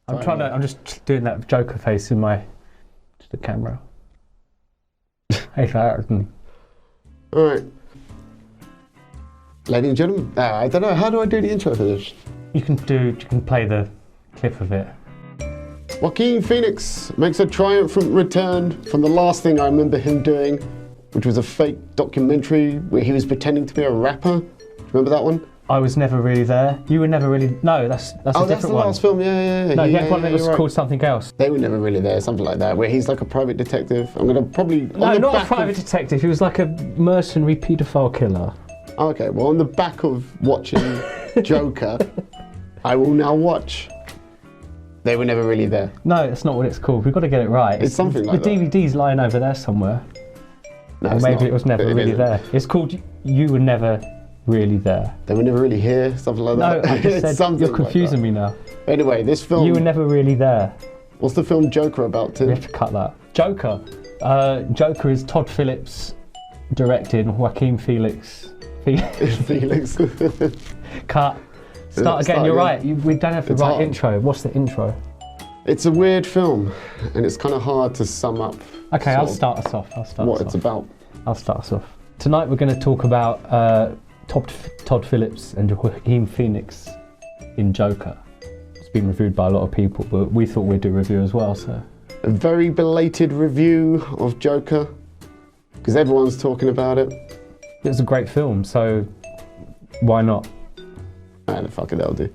I'm just doing that Joker face in to the camera. All right. Ladies and gentlemen, I don't know, how do I do the intro for this? You can play the clip of it. Joaquin Phoenix makes a triumphant return from the last thing I remember him doing, which was a fake documentary where he was pretending to be a rapper. Do you remember that one? I was never really there. You were never really... No, that's a different one. Oh, that's the last film, yeah. No, you had one that was called something else. They were never really there, something like that, where he's like a private detective. I'm going to probably... No, not a private detective. He was like a mercenary paedophile killer. Okay, well, on the back of watching Joker, I will now watch They Were Never Really There. No, that's not what it's called. We've got to get it right. It's something like that. The DVD's lying over there somewhere. No, or maybe it was never really there. It's called You Were Never Really There. They Were Never Really Here, something like that. No, I just said, you're confusing me now. Anyway, this film... You Were Never Really There. What's the film Joker about, Tim? We have to cut that. Joker. Joker is Todd Phillips directed, Joaquin Felix. Cut. Start again. You're right. We don't have the right intro. What's the intro? It's a weird film, and it's kind of hard to sum up. Okay, I'll start us off. What it's about. I'll start us off. Tonight we're going to talk about Todd Phillips and Joaquin Phoenix in Joker. It's been reviewed by a lot of people, but we thought we'd do a review as well. So a very belated review of Joker, because everyone's talking about it. It was a great film, so why not? The fuck it, that'll do.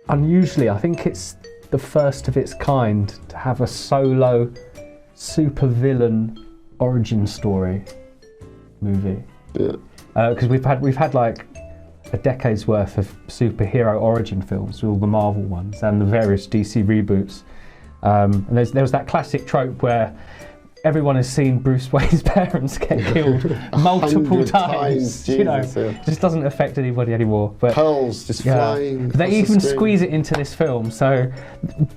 Unusually, I think it's the first of its kind to have a solo supervillain origin story movie. Yeah. Because we've had like a decade's worth of superhero origin films, all the Marvel ones and the various DC reboots. And there was that classic trope where everyone has seen Bruce Wayne's parents get killed multiple times. Jesus, you know, it just doesn't affect anybody anymore. But pearls just flying. They even squeeze it into this film, so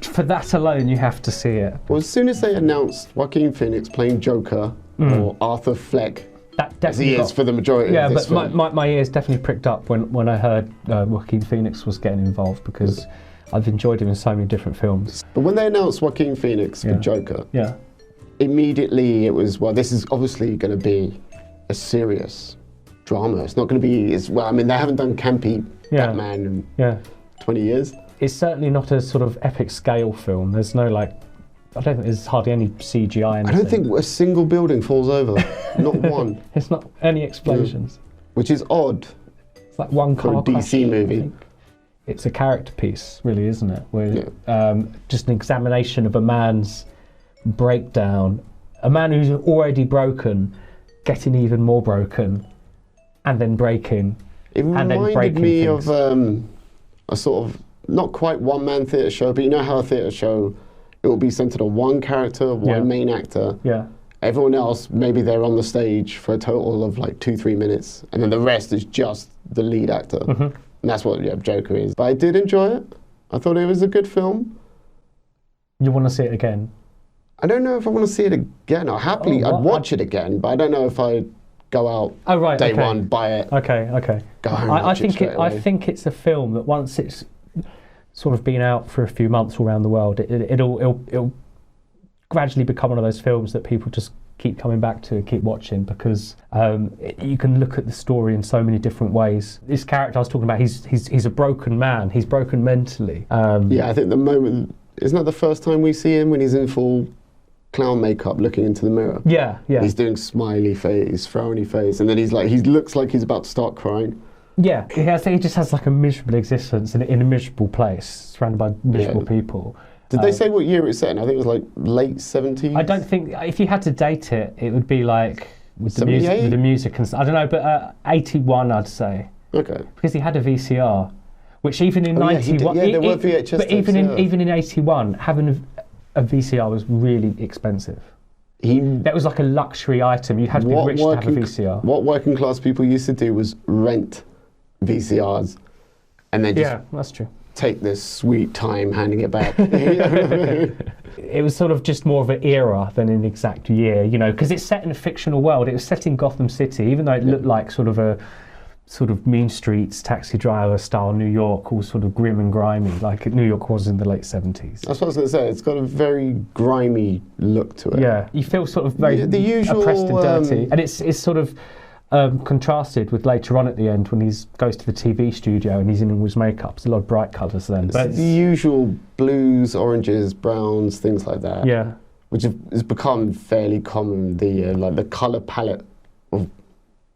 for that alone, you have to see it. Well, as soon as they announced Joaquin Phoenix playing Joker or Arthur Fleck, as he is for the majority of this film. But my ears definitely pricked up when I heard Joaquin Phoenix was getting involved, because I've enjoyed him in so many different films. But when they announced Joaquin Phoenix for Joker, immediately it was, well, this is obviously going to be a serious drama. It's not going to be, they haven't done campy Batman in 20 years. It's certainly not a sort of epic scale film. There's no I don't think there's hardly any CGI in it. I don't think a single building falls over. Not one. It's not any explosions. Which is odd. It's like one car for a DC movie. It's a character piece, really, isn't it? Where, just an examination of a man's breakdown, a man who's already broken, getting even more broken, and then breaking. It reminded me of a sort of, not quite one-man theatre show, but you know how a theatre show, it will be centred on one character, one main actor. Yeah. Everyone else, maybe they're on the stage for a total of like 2-3 minutes, and then the rest is just the lead actor. And that's what Joker is. But I did enjoy it. I thought it was a good film. You want to see it again? I don't know if I want to see it again. I'd watch it again, but I don't know if I'd go out day one, buy it. Okay. Go home. I think it's a film that once it's sort of been out for a few months around the world, it'll gradually become one of those films that people just keep coming back to, keep watching, because you can look at the story in so many different ways. This character I was talking about, he's a broken man. He's broken mentally. I think the moment, isn't that the first time we see him when he's in full clown makeup looking into the mirror? Yeah. He's doing smiley face, frowny face, and then he looks like he's about to start crying. Yeah, he just has like a miserable existence in a miserable place, surrounded by miserable people. Did they say what year it's set in? I think it was like late 70s. I don't think, if you had to date it, it would be like with the music and stuff. I don't know, but 81 I'd say. Okay. Because he had a VCR, which even in 91, there were VHS. But even in 81, having a VCR was really expensive. That was like a luxury item. You had to be rich to have a VCR. What working class people used to do was rent VCRs, and then that's true. Take this sweet time handing it back. It was sort of just more of an era than an exact year, because it's set in a fictional world. It was set in Gotham City, even though it looked like sort of a sort of mean streets, Taxi Driver style New York, all sort of grim and grimy, like New York was in the late 70s. That's what I was going to say. It's got a very grimy look to it. Yeah, you feel sort of very the usual, oppressed and dirty. And it's sort of contrasted with later on at the end when he goes to the TV studio and he's in all his makeup. There's a lot of bright colours then. It's the usual blues, oranges, browns, things like that. Yeah. Which has become fairly common, the colour palette of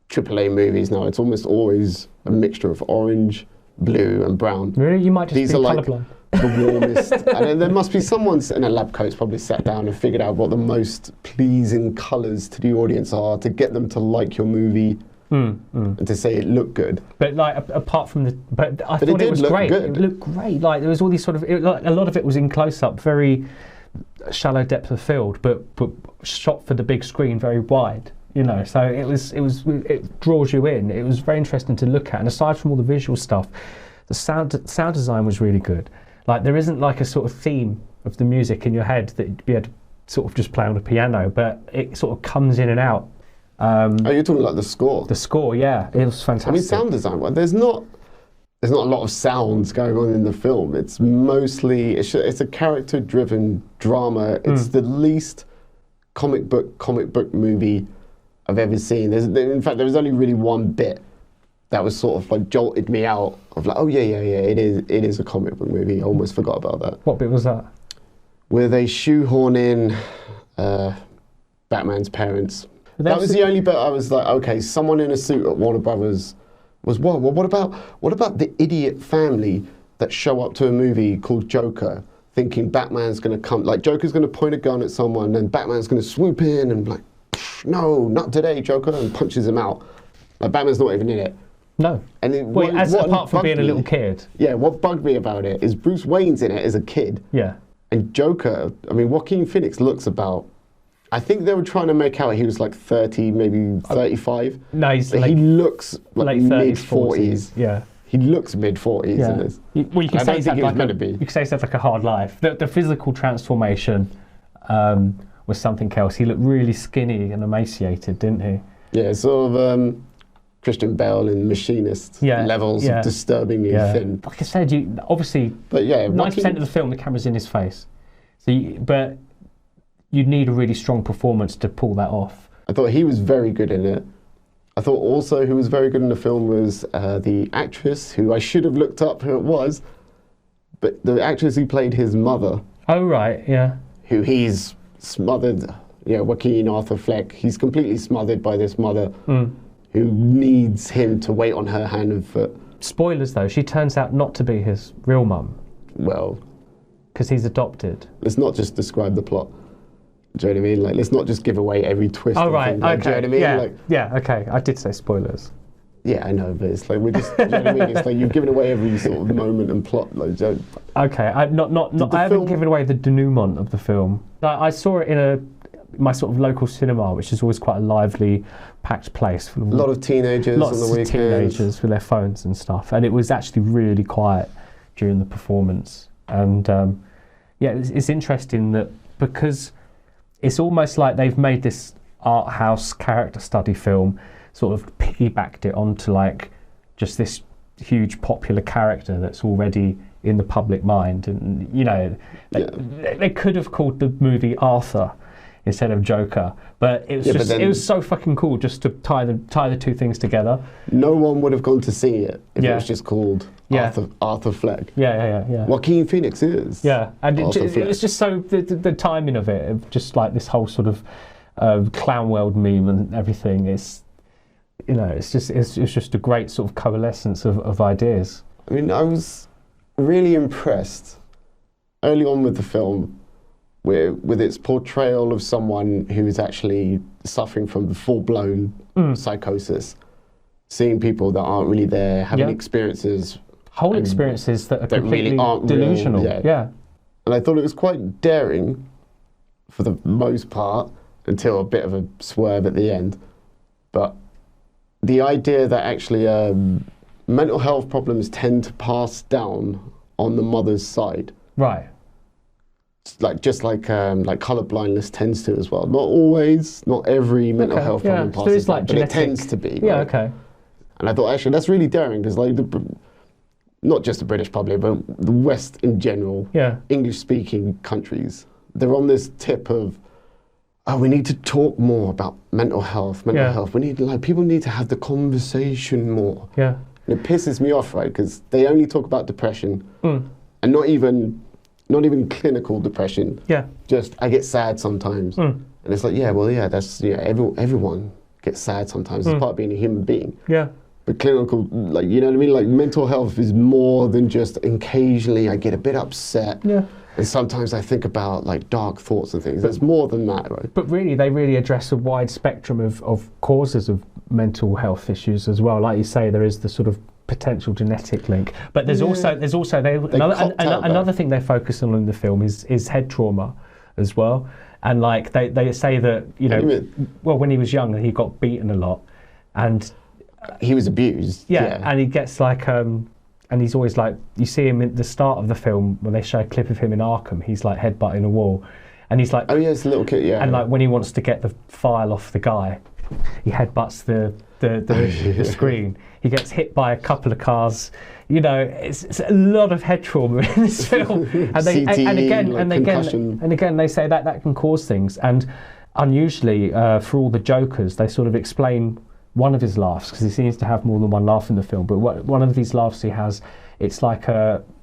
AAA movies now. It's almost always a mixture of orange, blue and brown. Really? You might just These be are colourblind. Like the warmest. And there must be someone in a lab coat's probably sat down and figured out what the most pleasing colours to the audience are to get them to like your movie and to say it looked good. But like apart from but I thought it was great. Good. It looked great. Like there was all these sort of a lot of it was in close up, very shallow depth of field, but shot for the big screen very wide. You know, so it draws you in. It was very interesting to look at. And aside from all the visual stuff, the sound design was really good. Like there isn't like a sort of theme of the music in your head that you'd be able to sort of just play on a piano, but it sort of comes in and out. You're talking like the score? The score, yeah, it was fantastic. I mean, sound design. Well, there's not a lot of sounds going on in the film. It's mostly it's a character-driven drama. It's the least comic book movie I've ever seen. In fact, there was only really one bit that was sort of like jolted me out of like, oh yeah, it is a comic book movie. I almost forgot about that. What bit was that? Where they shoehorn in Batman's parents. That was the only bit I was like, okay, someone in a suit at Warner Brothers was what? Well, what about the idiot family that show up to a movie called Joker, thinking Batman's going to come, like Joker's going to point a gun at someone, and Batman's going to swoop in and like, no, not today, Joker, and punches him out. Like Batman's not even in it. No. And apart from being a little kid. Yeah, what bugged me about it is Bruce Wayne's in it as a kid. Yeah. And Joker, I mean, Joaquin Phoenix looks about, I think they were trying to make out he was like 30, maybe 35. No, he's he looks like mid-40s. Yeah. He looks mid-40s yeah. in this. Well, you can say he's meant to be. You can say it's like a hard life. The physical transformation was something else. He looked really skinny and emaciated, didn't he? Yeah, sort of Christian Bale in Machinist levels of disturbingly thin. Like I said, obviously, but 90% of the film, the camera's in his face. But you need a really strong performance to pull that off. I thought he was very good in it. I thought also who was very good in the film was the actress, who I should have looked up who it was, but the actress who played his mother. Oh, right, yeah. Who he's smothered, Joaquin Arthur Fleck, he's completely smothered by this mother who needs him to wait on her hand and foot. Spoilers though, she turns out not to be his real mum. Well, because he's adopted. Let's not just describe the plot. Do you know what I mean? Like, let's not just give away every twist. Oh, right, okay. Do you know what I mean? Yeah, yeah, okay. I did say spoilers. Yeah, I know, but it's like, we're just, do you know what I mean? It's like you've given away every sort of moment and plot. Like, okay, I haven't given away the denouement of the film. I saw it in my sort of local cinema, which is always quite a lively, packed place. A lot of teenagers on the weekends. Lots of teenagers with their phones and stuff. And it was actually really quiet during the performance. And it's interesting that because it's almost like they've made this art house character study film, sort of piggybacked it onto like just this huge popular character that's already in the public mind. And, they could have called the movie Arthur instead of Joker, but it was it was so fucking cool just to tie the two things together. No one would have gone to see it if it was just called Arthur Fleck. Yeah. Joaquin Phoenix is. Yeah, and it's just so the timing of it, of just like this whole sort of clown world meme and everything. It's just a great sort of coalescence of ideas. I mean, I was really impressed early on with the film, with its portrayal of someone who is actually suffering from the full-blown psychosis, seeing people that aren't really there, having experiences. Whole experiences that are completely delusional. Yeah. And I thought it was quite daring for the most part, until a bit of a swerve at the end. But the idea that actually mental health problems tend to pass down on the mother's side. Right. Like colour blindness tends to as well. Not always, not every mental health problem passes down, but it tends to be. Yeah, right? okay. And I thought, actually, that's really daring, because like not just the British public, but the West in general, English-speaking countries, they're on this tip of, oh, we need to talk more about mental health. We need, like, people need to have the conversation more. Yeah. And it pisses me off, right? Because they only talk about depression, and not even clinical depression. Yeah. Just, I get sad sometimes. And it's like, that's, everyone gets sad sometimes. It's part of being a human being. Yeah. But clinical, like, you know what I mean? Like, mental health is more than just occasionally I get a bit upset. Yeah. And sometimes I think about, like, dark thoughts and things. It's more than that, right? But really, they really address a wide spectrum of causes of mental health issues as well. Like you say, there is the sort of potential genetic link. But there's also another thing they focus on in the film is head trauma as well. And, like, they say that, well, when he was young, he got beaten a lot. And he was abused. Yeah, and he gets, like... and he's always like, you see him at the start of the film when they show a clip of him in Arkham, he's like headbutting a wall. And he's like... Oh yeah, it's a little kid, yeah. And like when he wants to get the file off the guy, he headbutts the screen. He gets hit by a couple of cars. You know, it's a lot of head trauma in this film. And again, they say that can cause things. And unusually, for all the jokers, they sort of explain one of his laughs, because he seems to have more than one laugh in the film, but one of these laughs he has, it's like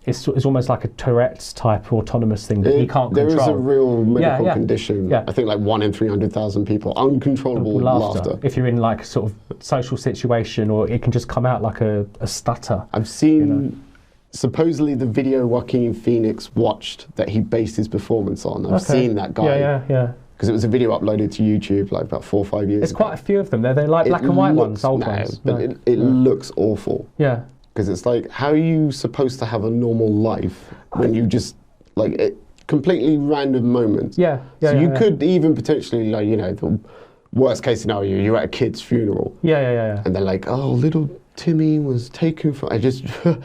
it's almost like a Tourette's type autonomous thing that he can't control. There is a real medical condition. Yeah. I think like 1 in 300,000 people, uncontrollable laughter. If you're in like a sort of social situation, or it can just come out like a stutter. I've seen supposedly the video Joaquin Phoenix watched that he based his performance on. I've seen that guy. Yeah. Because it was a video uploaded to YouTube like about 4 or 5 years ago. There's quite a few of them. They're like black and white ones, old ones. But it looks awful. Yeah. Because it's like, how are you supposed to have a normal life when you just, like, completely random moments? Yeah. So you could even potentially, like, the worst case scenario, you're at a kid's funeral. Yeah. And they're like, oh, little Timmy was taken from... I just... like,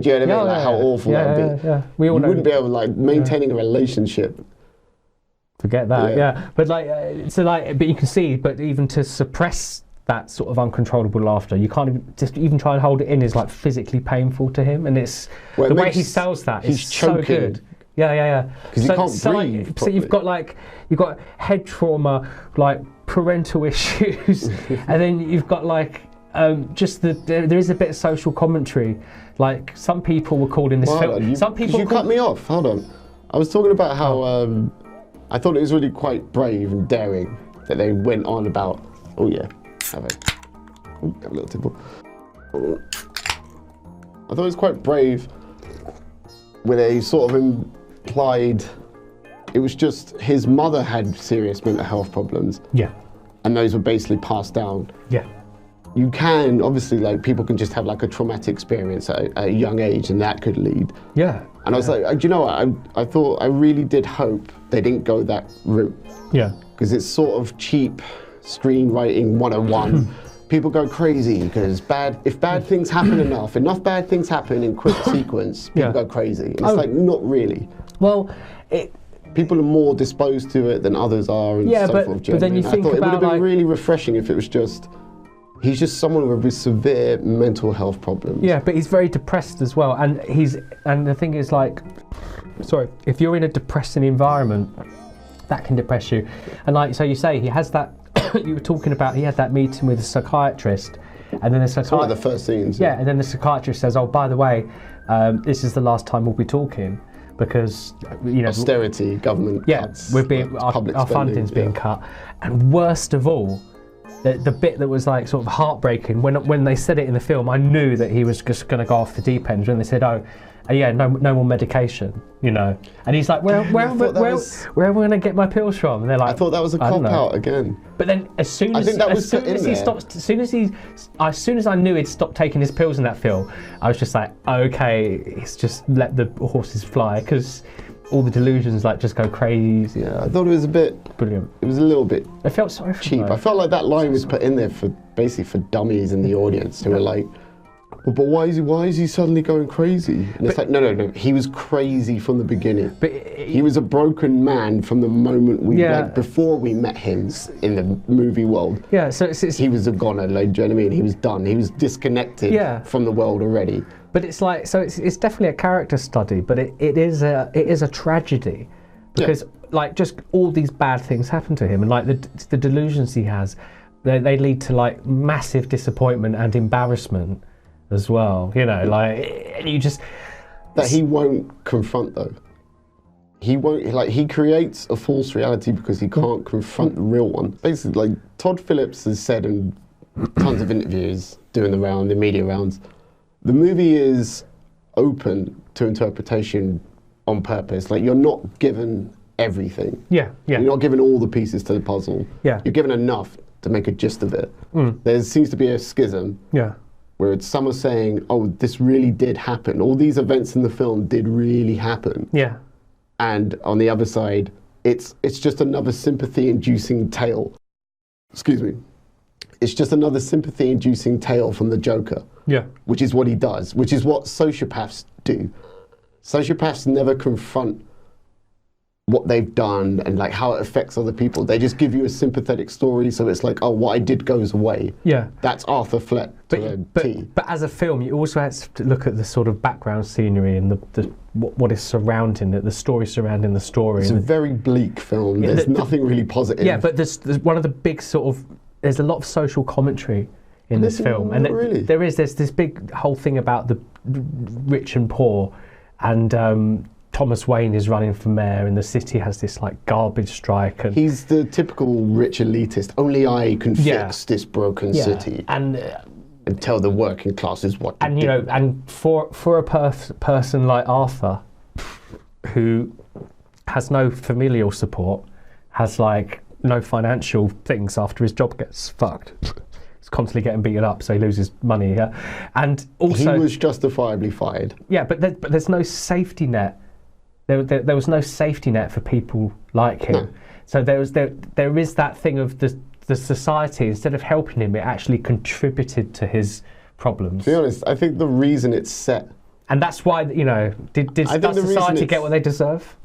do you know what I mean? Like, how awful that would be. Yeah. You wouldn't be able to, like, maintaining a relationship. Forget that, but but you can see, but even to suppress that sort of uncontrollable laughter, you can't even try and hold it in is like physically painful to him, and it's the way he sells that is so good. Yeah. Because you can't breathe. So you've got head trauma, like parental issues, and then you've got like there is a bit of social commentary. Like some people were called in this film. Some people cut me off. Hold on. I was talking about how. I thought it was really quite brave and daring that they went on about. Oh yeah, have a little tipple. I thought it was quite brave where they sort of implied it was just his mother had serious mental health problems. Yeah, and those were basically passed down. Yeah, you can obviously, like, people can just have like a traumatic experience at a young age, and that could lead. Yeah. And I was like, do you know what? I really did hope they didn't go that route. Yeah. Because it's sort of cheap screenwriting 101. People go crazy because if bad things happen enough bad things happen in quick sequence, people go crazy. And it's like, not really. Well, people are more disposed to it than others are, and so forth. But then you think about, it would have been really refreshing if it was just. He's just someone with severe mental health problems. Yeah, but he's very depressed as well, and the thing is, like, if you're in a depressing environment, that can depress you, and like so you say, he has that. You were talking about he had that meeting with a psychiatrist, and then the psychiatrist. It's one of the first scenes. Yeah, and then the psychiatrist says, "Oh, by the way, this is the last time we'll be talking because austerity, government cuts, our funding's being cut, and worst of all." The bit that was like sort of heartbreaking when they said it in the film, I knew that he was just going to go off the deep end. When they said, "Oh, no more medication," and he's like, "Where am I going to get my pills from?" And they're like, "I thought that was a cop out again." But then as soon as I knew he'd stopped taking his pills in that film, I was just like, "Okay, he's just let the horses fly," because all the delusions like just go crazy. Yeah, I thought it was a bit brilliant. It was a little bit. I felt sorry for cheap. I felt like that line was put in there for dummies in the audience who were like, Well, but why is he suddenly going crazy? And it's like, no. He was crazy from the beginning. But he was a broken man from the moment before we met him in the movie world. Yeah, so he was a goner. Like, do you know what I mean? He was done. He was disconnected from the world already. But it's like, so it's definitely a character study, but it is a tragedy because like just all these bad things happen to him, and like the delusions he has, they lead to like massive disappointment and embarrassment as well. You know, like you just that he won't confront though. He won't, like, he creates a false reality because he can't confront the real one. Basically, like Todd Phillips has said in tons of interviews, doing the media rounds, the movie is open to interpretation on purpose. Like, you're not given everything. Yeah. You're not given all the pieces to the puzzle. Yeah. You're given enough to make a gist of it. There seems to be a schism. Yeah. Where some are saying, oh, this really did happen. All these events in the film did really happen. Yeah. And on the other side, it's just another sympathy-inducing tale. Excuse me. It's just another sympathy-inducing tale from the Joker. Yeah. Which is what he does, which is what sociopaths do. Sociopaths never confront what they've done and like how it affects other people. They just give you a sympathetic story, so it's like, oh, what I did goes away. Yeah. That's Arthur Fleck to a T. But as a film, you also have to look at the sort of background scenery and what is surrounding it, the story surrounding the story. It's a very bleak film. There's nothing really positive. Yeah, but there's one of the big sort of, there's a lot of social commentary in this film. And really? There's this big whole thing about the rich and poor, and Thomas Wayne is running for mayor, and the city has this like garbage strike. And he's the typical rich elitist. Only I can fix this broken city, and tell the working classes what to do. You know, and for a person like Arthur, who has no familial support, has like no financial things after his job gets fucked. He's constantly getting beaten up, so he loses money. And also he was justifiably fired. Yeah, but there's no safety net. There was no safety net for people like him. No. So there is that thing of the society, instead of helping him, it actually contributed to his problems. To be honest, I think the reason it's set, and that's why, you know, does society get what they deserve?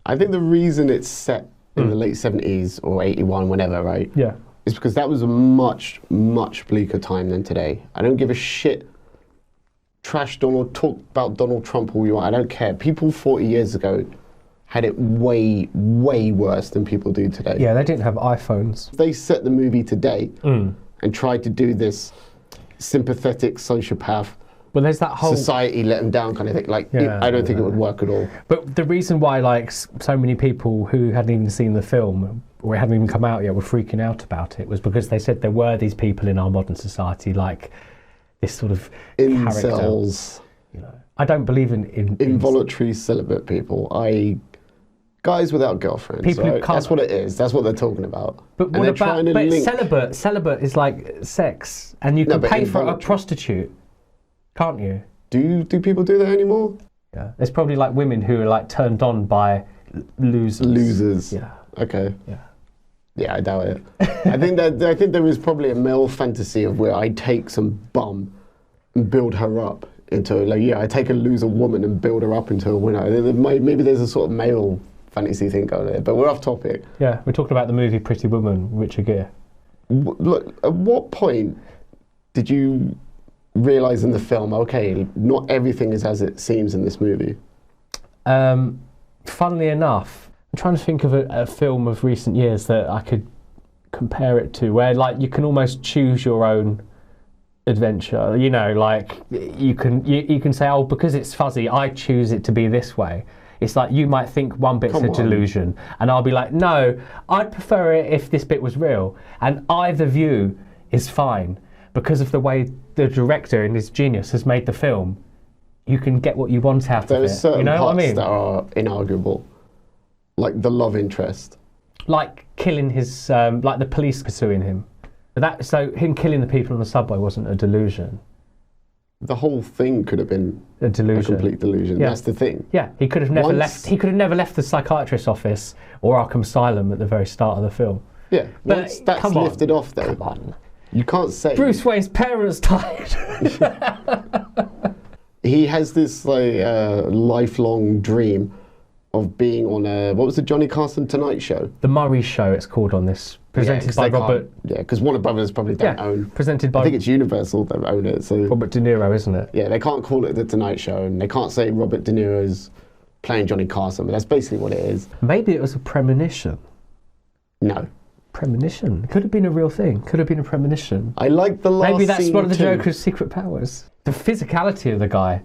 I think the reason it's set in the late 70s or 81, whenever, right? Yeah. Is because that was a much, much bleaker time than today. I don't give a shit. Trash Donald, talk about Donald Trump all you want, I don't care. People 40 years ago had it way, way worse than people do today. Yeah, they didn't have iPhones. If they set the movie today and tried to do this sympathetic sociopath, well, there's that whole society let them down kind of thing. Like, I don't think it would work at all. But the reason why, like, so many people who hadn't even seen the film, or it hadn't even come out yet, were freaking out about it, was because they said there were these people in our modern society, like this sort of incels. You know, I don't believe in involuntary celibate people. Guys without girlfriends. People who can't. That's what it is. That's what they're talking about. But what about celibate is like sex, and you can pay for a prostitute, can't you? Do people do that anymore? Yeah, there's probably like women who are like turned on by losers. Yeah. Okay. Yeah. Yeah, I doubt it. I think there is probably a male fantasy of where I take some bum and build her up into, like, I take a loser woman and build her up into a winner. Maybe there's a sort of male fantasy thing going there, but we're off topic. Yeah, we're talking about the movie Pretty Woman, Richard Gere. Look, at what point did you realise in the film, okay, not everything is as it seems in this movie? Funnily enough, I'm trying to think of a film of recent years that I could compare it to, where like you can almost choose your own adventure. You know, like you can say, oh, because it's fuzzy, I choose it to be this way. It's like you might think one bit's a delusion, and I'll be like, no, I'd prefer it if this bit was real. And either view is fine because of the way the director in his genius has made the film. You can get what you want out of it. There's certain parts what I mean? That are inarguable. Like the love interest. Like killing his, like the police pursuing him. So him killing the people on the subway wasn't a delusion. The whole thing could have been a delusion. A complete delusion. Yeah. That's the thing. Yeah, he could have never left. He could have never left the psychiatrist's office or Arkham Asylum at the very start of the film. Yeah, but once that's lifted off, though. Come on. You can't say. Bruce Wayne's parents died. He has this like lifelong dream of being on what was the Johnny Carson Tonight Show? The Murray Show, it's called on this. Presented by Robert. Yeah, because Warner Brothers probably don't own. Presented by. I think it's Universal that own it. So Robert De Niro, isn't it? Yeah, they can't call it the Tonight Show, and they can't say Robert De Niro's playing Johnny Carson, but that's basically what it is. Maybe it was a premonition. No. Premonition. Could have been a real thing. Could have been a premonition. I like the last Maybe that's scene one of the too. Joker's secret powers. The physicality of the guy,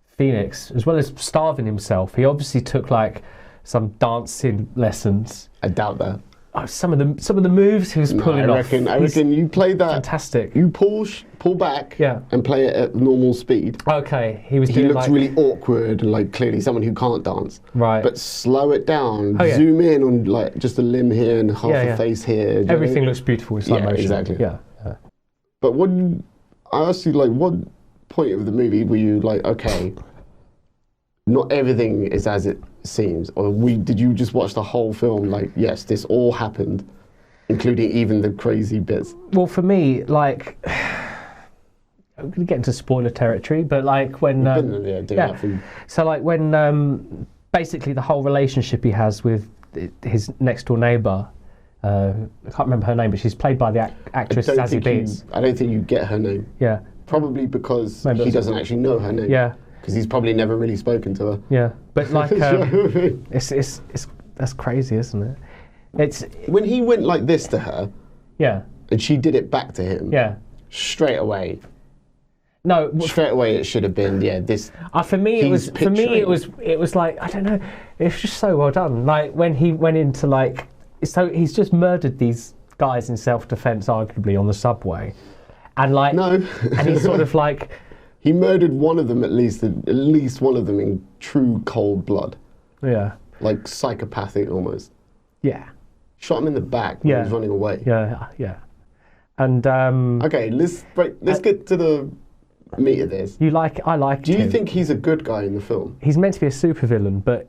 Phoenix, as well as starving himself. He obviously took like some dancing lessons. I doubt that. Oh, some of the moves he was pulling off. I reckon you play that. Fantastic. You pull back. Yeah. And play it at normal speed. Okay, he looks really awkward and like clearly someone who can't dance. Right. But slow it down. Zoom in on like just a limb here and half a face here. Everything looks beautiful in slow motion. Exactly. Yeah. But I asked you, like, what point of the movie were you like, okay, not everything is as it seems, or did you just watch the whole film like, yes, this all happened, including even the crazy bits? Well, for me, like, I'm going to get into spoiler territory, but like when so like when basically the whole relationship he has with his next door neighbour, I can't remember her name, but she's played by the actress Zazie Beetz. I don't think you get her name. Yeah. Probably because he doesn't actually know her name. Yeah. Because he's probably never really spoken to her. Yeah, but like, it's that's crazy, isn't it? It's when he went like this to her. Yeah. And she did it back to him. Yeah. Straight away. No. Straight away, it should have been this. For me, it was like, I don't know. It's just so well done. Like when he went into like, so he's just murdered these guys in self-defense, arguably on the subway, and like and he's sort of like. He murdered one of them at least one of them in true cold blood. Yeah. Like psychopathic almost. Yeah. Shot him in the back when he was running away. Yeah. And okay, let's get to the meat of this. I like. Do you think he's a good guy in the film? He's meant to be a supervillain, but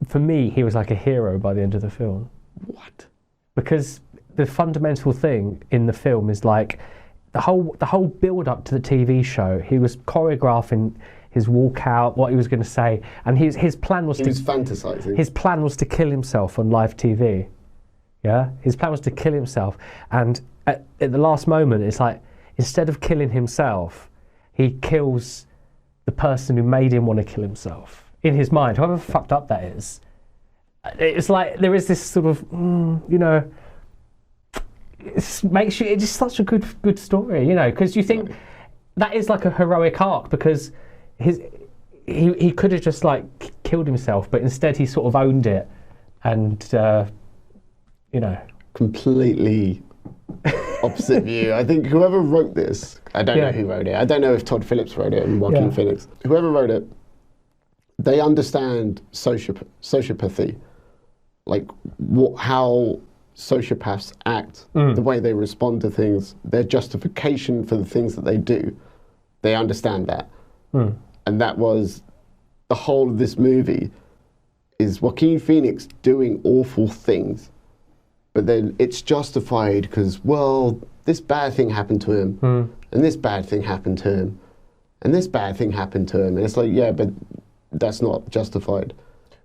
for me, he was like a hero by the end of the film. What? Because the fundamental thing in the film is like. The whole build up to the TV show, he was choreographing his walkout, what he was going to say, and his plan was he was fantasizing. His plan was to kill himself on live TV. Yeah, his plan was to kill himself, and at the last moment, it's like instead of killing himself, he kills the person who made him want to kill himself in his mind, however fucked up that is. It's like there is this sort of it's just such a good story, because you think that is like a heroic arc, because he could have just like killed himself, but instead he sort of owned it, and completely opposite view. I think whoever wrote this, I don't know who wrote it. I don't know if Todd Phillips wrote it and Joaquin Phoenix. Whoever wrote it, they understand sociopathy, like how sociopaths act, the way they respond to things, their justification for the things that they do. They understand that. And that was the whole of this movie, is Joaquin Phoenix doing awful things, but then it's justified because, well, this bad thing happened to him, and this bad thing happened to him, and this bad thing happened to him. And it's like, yeah, but that's not justified.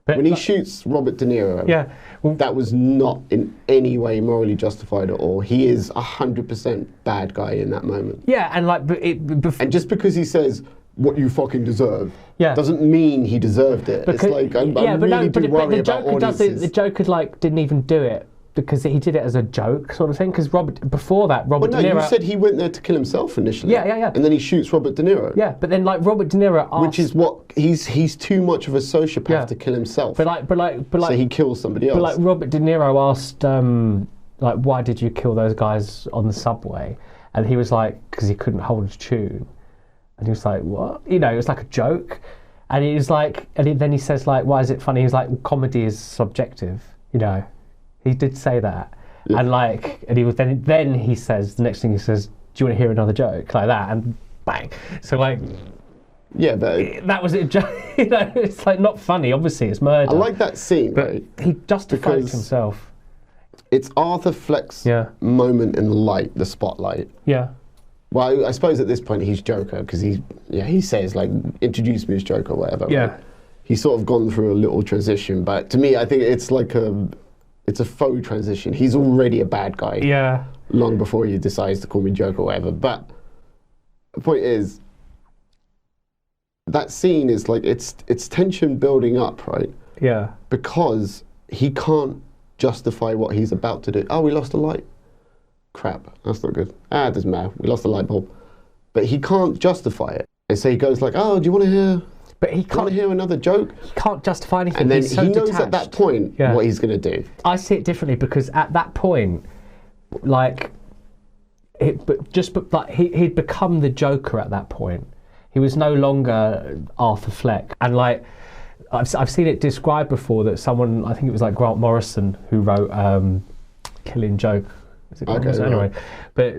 But when he shoots Robert De Niro, that was not in any way morally justified at all. He is 100% bad guy in that moment. Yeah, and like, and just because he says what you fucking deserve, doesn't mean he deserved it. Because, it's like I'm really worried about audiences. The Joker like didn't even do it because he did it as a joke sort of thing. Because Robert De Niro. You said he went there to kill himself initially. Yeah. And then he shoots Robert De Niro. Yeah, but then like Robert De Niro asked, which is what he's too much of a sociopath to kill himself. But so he kills somebody else. But like Robert De Niro asked, like, why did you kill those guys on the subway? And he was like, because he couldn't hold a tune. And he was like, what? It was like a joke. And he was like, then he says like, why is it funny? He's like, comedy is subjective. He did say that. Yeah. And like, and he was then he says, the next thing he says, do you want to hear another joke? Like that, and bang. So like, yeah, but that was a joke. It's like not funny. Obviously, it's murder. I like that scene, but he justified himself. it's Arthur Fleck's moment in the light, the spotlight. Yeah. Well, I suppose at this point he's Joker, because he says, like, introduce me as Joker or whatever. Yeah. Right? He's sort of gone through a little transition, but to me, I think it's like it's a faux transition. He's already a bad guy. Yeah. Long before he decides to call me Joker or whatever. But the point is, that scene is like, it's tension building up, right? Yeah. Because he can't justify what he's about to do. Oh, we lost a light. Crap, that's not good. It doesn't matter. We lost the light bulb. But he can't justify it. And so he goes like, oh, do you want to hear... But he can't hear another joke. He can't justify anything. And then he's so he knows detached. at that point what he's going to do. I see it differently, because at that point, like, he'd become the Joker at that point. He was no longer Arthur Fleck. And like, I've seen it described before that someone, I think it was like Grant Morrison, who wrote Killing Joke. Is it Grant Morrison? Anyway, but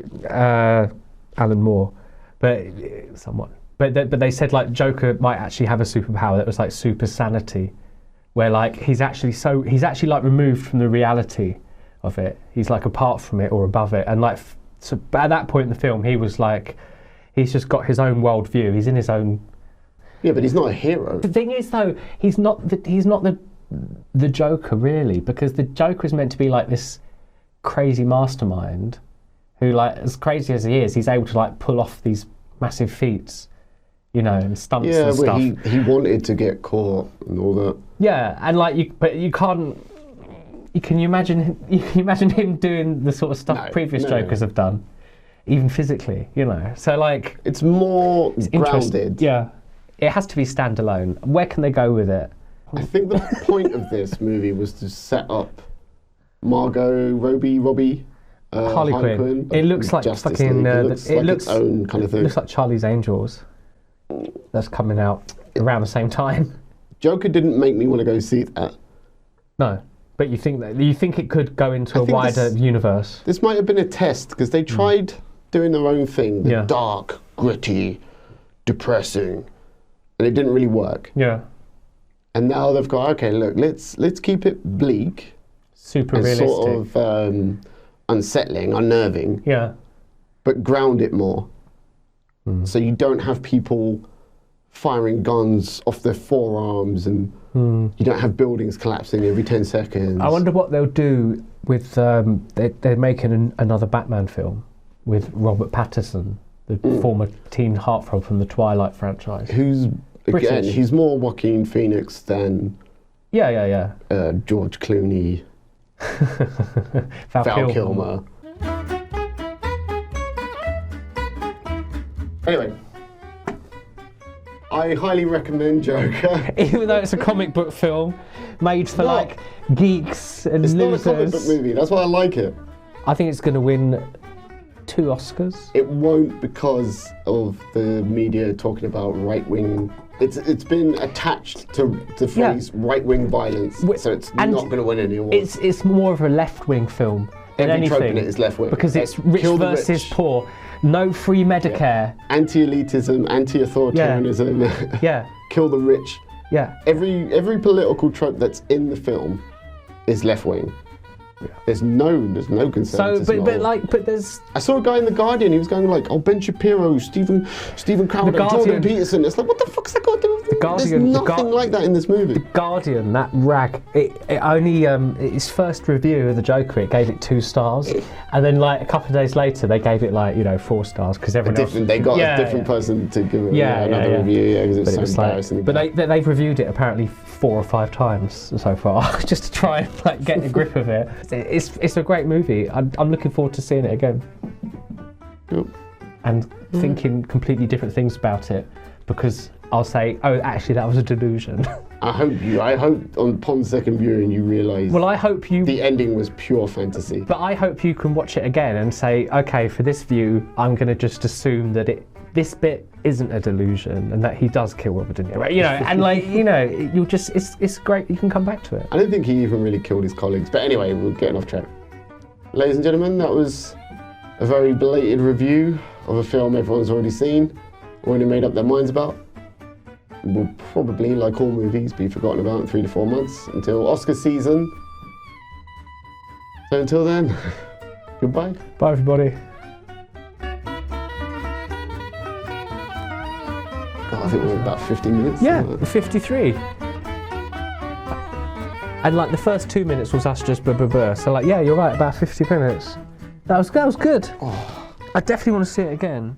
Alan Moore, but someone. But they said like Joker might actually have a superpower that was like super sanity, where like he's actually like removed from the reality of it. He's like apart from it or above it, and like so at that point in the film, he was like, he's just got his own worldview. He's in his own. Yeah, but he's not a hero. The thing is though, he's not the Joker really, because the Joker is meant to be like this crazy mastermind who, like, as crazy as he is, he's able to like pull off these massive feats. You know, and stunts and stuff. Yeah, but he wanted to get caught and all that. Yeah, and like you can't. Can you imagine him doing the sort of stuff previous Jokers have done, even physically? You know, so like it's more grounded. Yeah, it has to be standalone. Where can they go with it? I think the point of this movie was to set up Margot Robbie. Harley Quinn. It looks like Justice fucking. League. It looks its own kind of thing. It looks like Charlie's Angels. That's coming out around the same time. Joker didn't make me want to go see that. No, but you think it could go into a wider universe? This might have been a test, because they tried doing their own thing, the dark, gritty, depressing, and it didn't really work. Yeah. And now they've got, okay, look, let's keep it bleak, super realistic, sort of unsettling, unnerving. Yeah. But ground it more. So you don't have people firing guns off their forearms, and you don't have buildings collapsing every 10 seconds. I wonder what they'll do with... they're making another Batman film with Robert Pattinson, the former teen heartthrob from the Twilight franchise. Who's, British. again, he's more Joaquin Phoenix than... Yeah. George Clooney. Val Kilmer. Anyway, I highly recommend Joker. Even though it's a comic book film made for like geeks and losers. It's not a comic book movie, that's why I like it. I think it's going to win 2 Oscars. It won't, because of the media talking about right-wing. It's been attached to the phrase right-wing violence, so it's not going to win any awards. It's more of a left-wing film than Every anything. trope in it is left-wing. Because it's rich versus poor. No free Medicare. Anti-elitism, anti-authoritarianism. Yeah. Kill the rich. Yeah. Every political trope that's in the film is left-wing. Yeah. There's no conservatism. So, but there's. I saw a guy in The Guardian. He was going like, "Oh, Ben Shapiro, Stephen Crowder, Jordan Peterson." It's like, what the fuck's that got to do with it? There's nothing like that in this movie. The Guardian, that rag. It only its first review of the Joker, it gave it 2 stars, and then like a couple of days later, they gave it like 4 stars because everyone else. They got a different person to give it another review. Yeah, because it's so embarrassing. But they've reviewed it apparently 4 or 5 times so far, just to try and like get a grip of it. It's a great movie. I'm looking forward to seeing it again. Yep. And thinking completely different things about it, because I'll say, oh, actually, that was a delusion. I hope upon second viewing you realise. Well, I hope the ending was pure fantasy. But I hope you can watch it again and say, okay, for this view, I'm going to just assume that this bit isn't a delusion and that he does kill Robert De Niro. And you'll just it's great. You can come back to it. I don't think he even really killed his colleagues. But anyway, we're getting off track. Ladies and gentlemen, that was a very belated review of a film everyone's already seen, already made up their minds about. Will probably, like all movies, be forgotten about in 3 to 4 months until Oscar season. So until then, goodbye. Bye, everybody. God, I think we're about 50 minutes. Yeah, 53. And like the first 2 minutes was us just So like, yeah, you're right, about 50 minutes. That was good. Oh. I definitely want to see it again.